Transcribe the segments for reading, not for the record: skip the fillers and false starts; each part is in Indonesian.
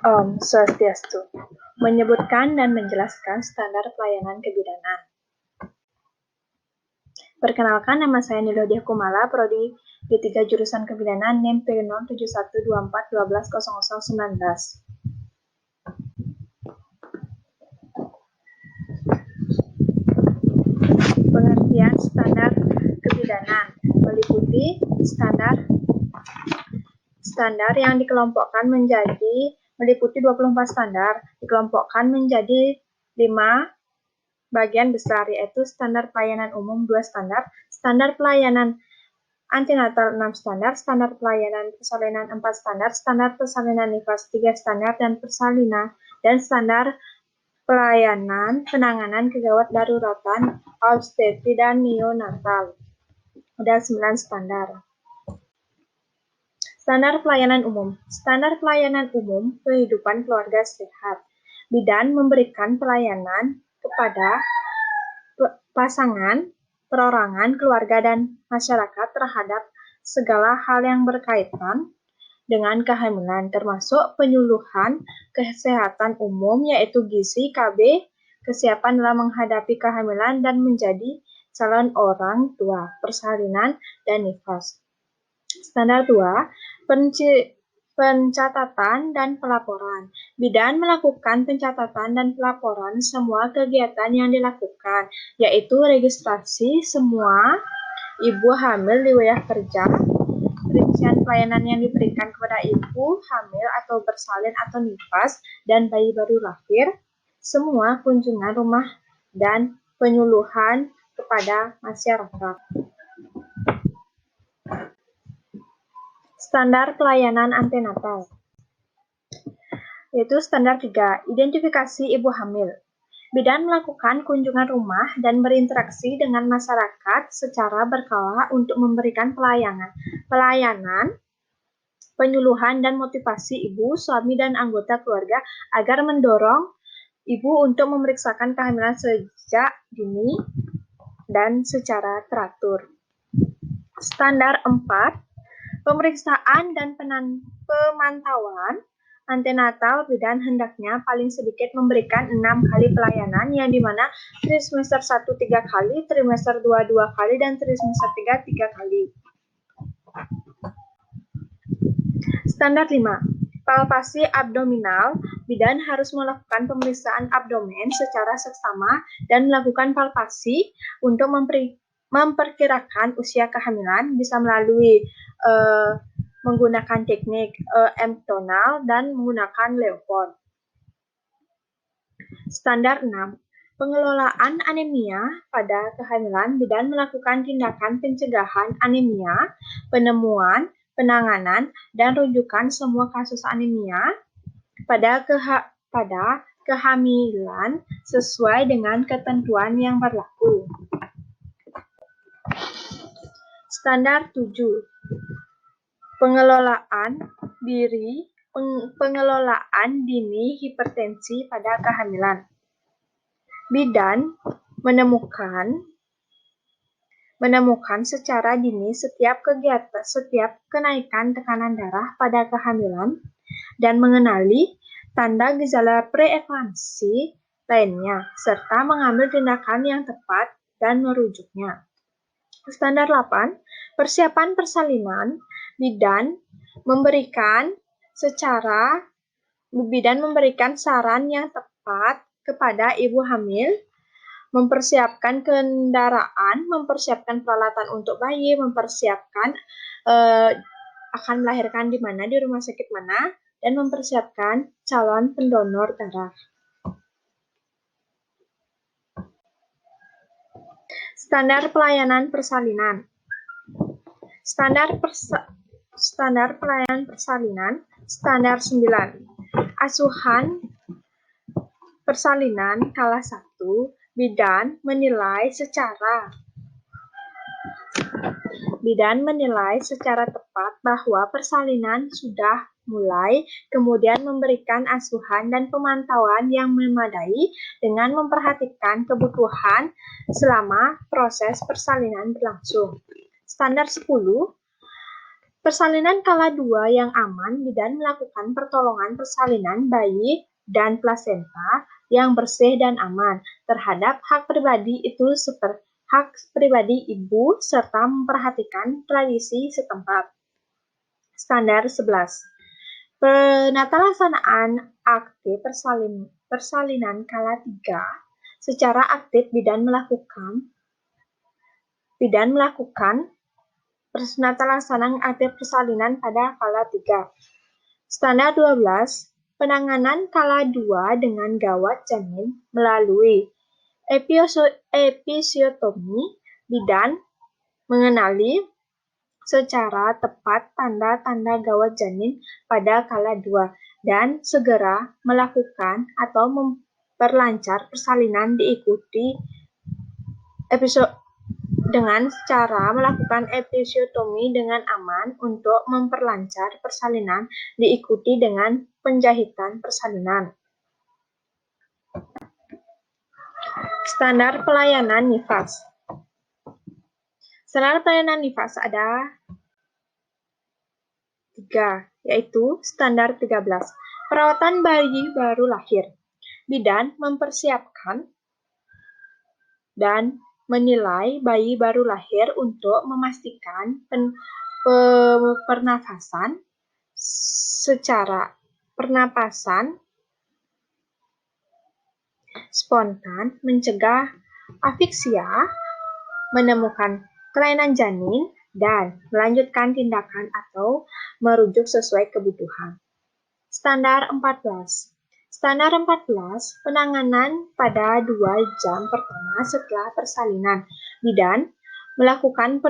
Om Swastiastu, menyebutkan dan menjelaskan standar pelayanan kebidanan. Perkenalkan, nama saya Nilodia Kumala, Prodi D3 Jurusan Kebidanan, NIM P07124120019. Pengertian standar kebidanan meliputi standar yang dikelompokkan meliputi 24 standar, dikelompokkan menjadi 5 bagian besar, yaitu standar pelayanan umum 2 standar, standar pelayanan antenatal 6 standar, standar pelayanan persalinan 4 standar, standar persalinan nifas 3 standar, dan standar pelayanan penanganan kegawat daruratan obstetri dan neonatal. Ada 9 standar. Standar pelayanan umum. Standar pelayanan umum kehidupan keluarga sehat. Bidan memberikan pelayanan kepada pasangan, perorangan, keluarga, dan masyarakat terhadap segala hal yang berkaitan dengan kehamilan, termasuk penyuluhan kesehatan umum, yaitu gizi, KB, kesiapan dalam menghadapi kehamilan dan menjadi calon orang tua, persalinan, dan nifas. Standar 2, pencatatan dan pelaporan. Bidan melakukan pencatatan dan pelaporan semua kegiatan yang dilakukan, yaitu registrasi semua ibu hamil di wilayah kerja, rincian pelayanan yang diberikan kepada ibu hamil atau bersalin atau nifas, dan bayi baru lahir, semua kunjungan rumah, dan penyuluhan kepada masyarakat. Standar pelayanan antenatal, yaitu standar 3, identifikasi ibu hamil. Bidan melakukan kunjungan rumah dan berinteraksi dengan masyarakat secara berkala untuk memberikan pelayanan, penyuluhan, dan motivasi ibu, suami, dan anggota keluarga agar mendorong ibu untuk memeriksakan kehamilan sejak dini dan secara teratur. Standar 4, pemeriksaan dan pemantauan antenatal. Bidan hendaknya paling sedikit memberikan 6 kali pelayanan, yang dimana trimester 1 3 kali, trimester 2 2 kali, dan trimester 3 3 kali. Standar 5, palpasi abdominal. Bidan harus melakukan pemeriksaan abdomen secara seksama dan melakukan palpasi untuk memperkirakan usia kehamilan, bisa melalui menggunakan teknik emptonal dan menggunakan Leopold. Standar 6, pengelolaan anemia pada kehamilan. Bidan melakukan tindakan pencegahan anemia, penemuan, penanganan, dan rujukan semua kasus anemia pada kehamilan sesuai dengan ketentuan yang berlaku. Standar 7, pengelolaan dini hipertensi pada kehamilan. Bidan menemukan secara dini setiap kenaikan tekanan darah pada kehamilan dan mengenali tanda gejala preeklamsi lainnya, serta mengambil tindakan yang tepat dan merujuknya. Standar 8, persiapan persalinan. Bidan memberikan saran yang tepat kepada ibu hamil, mempersiapkan kendaraan, mempersiapkan peralatan untuk bayi, mempersiapkan akan melahirkan di mana, di rumah sakit mana, dan mempersiapkan calon pendonor darah. Standar pelayanan persalinan. Standar pelayanan persalinan. Standar 9, asuhan persalinan kelas 1. Bidan menilai secara tepat bahwa persalinan sudah mulai, kemudian memberikan asuhan dan pemantauan yang memadai dengan memperhatikan kebutuhan selama proses persalinan berlangsung. Standar 10, Persalinan kala 2 yang aman, bidan melakukan pertolongan persalinan bayi dan plasenta yang bersih dan aman terhadap hak pribadi itu seperti hak pribadi ibu serta memperhatikan tradisi setempat. Standar 11. Penatalaksanaan akte persalinan kala 3 secara aktif bidan melakukan penatalaksanaan akte persalinan pada kala 3. Standar 12. Penanganan kala 2 dengan gawat janin melalui episiotomi. Bidan mengenali secara tepat tanda-tanda gawat janin pada kala 2 dan segera melakukan atau memperlancar persalinan diikuti dengan cara melakukan episiotomi dengan aman untuk memperlancar persalinan diikuti dengan penjahitan persalinan. Standar pelayanan nifas. Standar pelayanan nifas ada 3, yaitu standar 13. Perawatan bayi baru lahir. Bidan mempersiapkan dan menilai bayi baru lahir untuk memastikan pernapasan spontan, mencegah afiksia, menemukan kelainan janin, dan melanjutkan tindakan atau merujuk sesuai kebutuhan. Standar 14. Standar 14, penanganan pada 2 jam pertama setelah persalinan. Bidan melakukan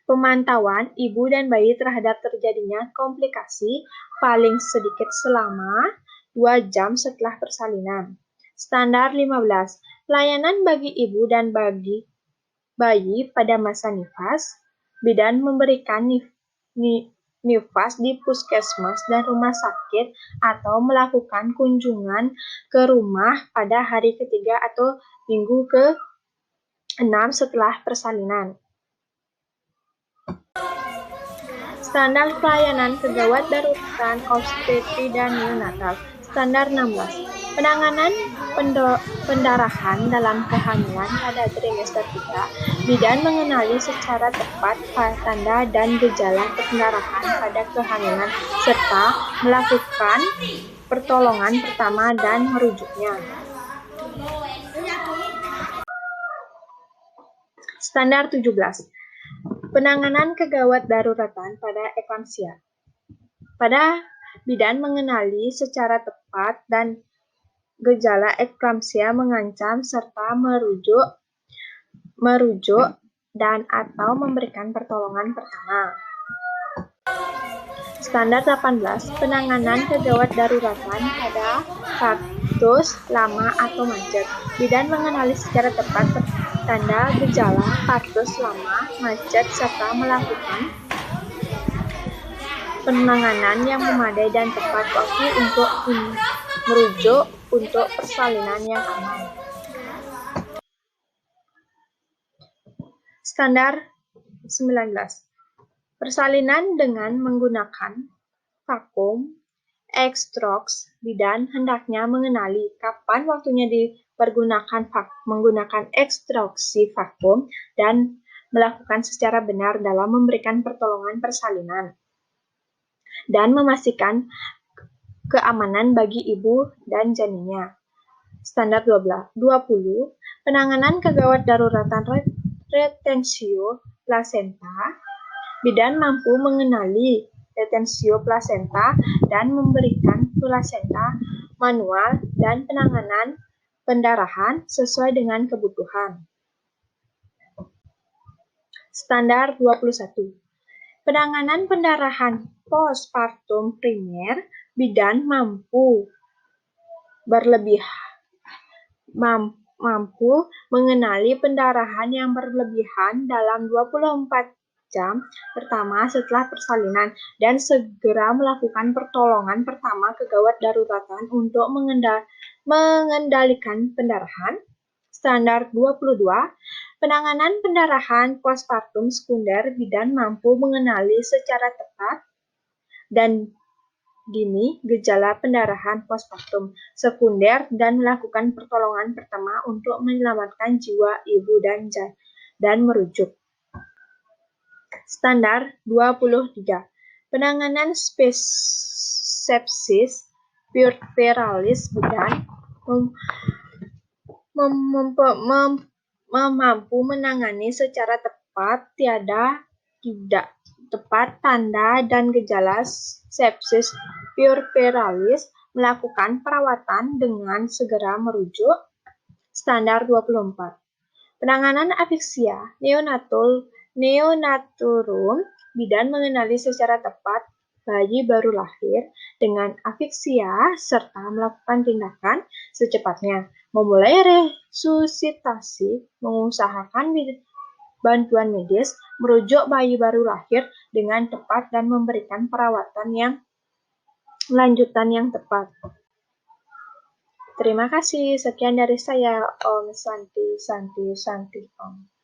pemantauan ibu dan bayi terhadap terjadinya komplikasi paling sedikit selama 2 jam setelah persalinan. Standar 15, pelayanan bagi ibu dan bagi bayi pada masa nifas. Bidan memberikan nifas di puskesmas dan rumah sakit atau melakukan kunjungan ke rumah pada hari ketiga atau minggu ke-6 setelah persalinan. Standar pelayanan kegawat darurat obstetri dan neonatal. Standar 16. Penanganan pendarahan dalam kehamilan pada trimester 3. Bidan mengenali secara tepat tanda dan gejala pendarahan pada kehamilan serta melakukan pertolongan pertama dan merujuknya. Standar 17. Penanganan kegawat daruratan pada eklamsia. Bidan mengenali secara tepat dan gejala eklamsia mengancam serta merujuk dan atau memberikan pertolongan pertama. Standar 18. Penanganan kegawat daruratan pada partus lama atau macet. Bidan mengenali secara tepat tanda gejala partus lama, macet, serta melakukan penanganan yang memadai dan tepat waktu untuk merujuk untuk persalinan yang aman. Standar 19. Persalinan dengan menggunakan vakum X-Stroke. Bidan hendaknya mengenali kapan waktunya dipergunakan menggunakan ekstruksi vakum dan melakukan secara benar dalam memberikan pertolongan persalinan dan memastikan keamanan bagi ibu dan janinnya. Standar 20. Penanganan kegawat daruratan retensio plasenta. Bidan mampu mengenali retensio plasenta dan memberikan plasenta manual dan penanganan pendarahan sesuai dengan kebutuhan. Standar 21. Penanganan pendarahan postpartum primer. Bidan mampu mengenali pendarahan yang berlebihan dalam 24 jam pertama setelah persalinan dan segera melakukan pertolongan pertama kegawat daruratan untuk mengendalikan pendarahan. Standar 22. Penanganan pendarahan postpartum sekunder, bidan mampu mengenali secara tepat dan dini gejala pendarahan postpartum sekunder dan melakukan pertolongan pertama untuk menyelamatkan jiwa ibu dan merujuk. Standar 23. Penanganan sepsis puerperalis bidan mampu menangani secara tepat tidak tepat tanda dan gejala sepsis puerperalis, melakukan perawatan dengan segera merujuk. Standar 24. Penanganan afiksia neonatorum, bidan mengenali secara tepat bayi baru lahir dengan afiksia serta melakukan tindakan secepatnya, memulai resusitasi, mengusahakan bantuan medis, merujuk bayi baru lahir dengan tepat dan memberikan perawatan yang lanjutan yang tepat. Terima kasih. Sekian dari saya, Om Santi Om.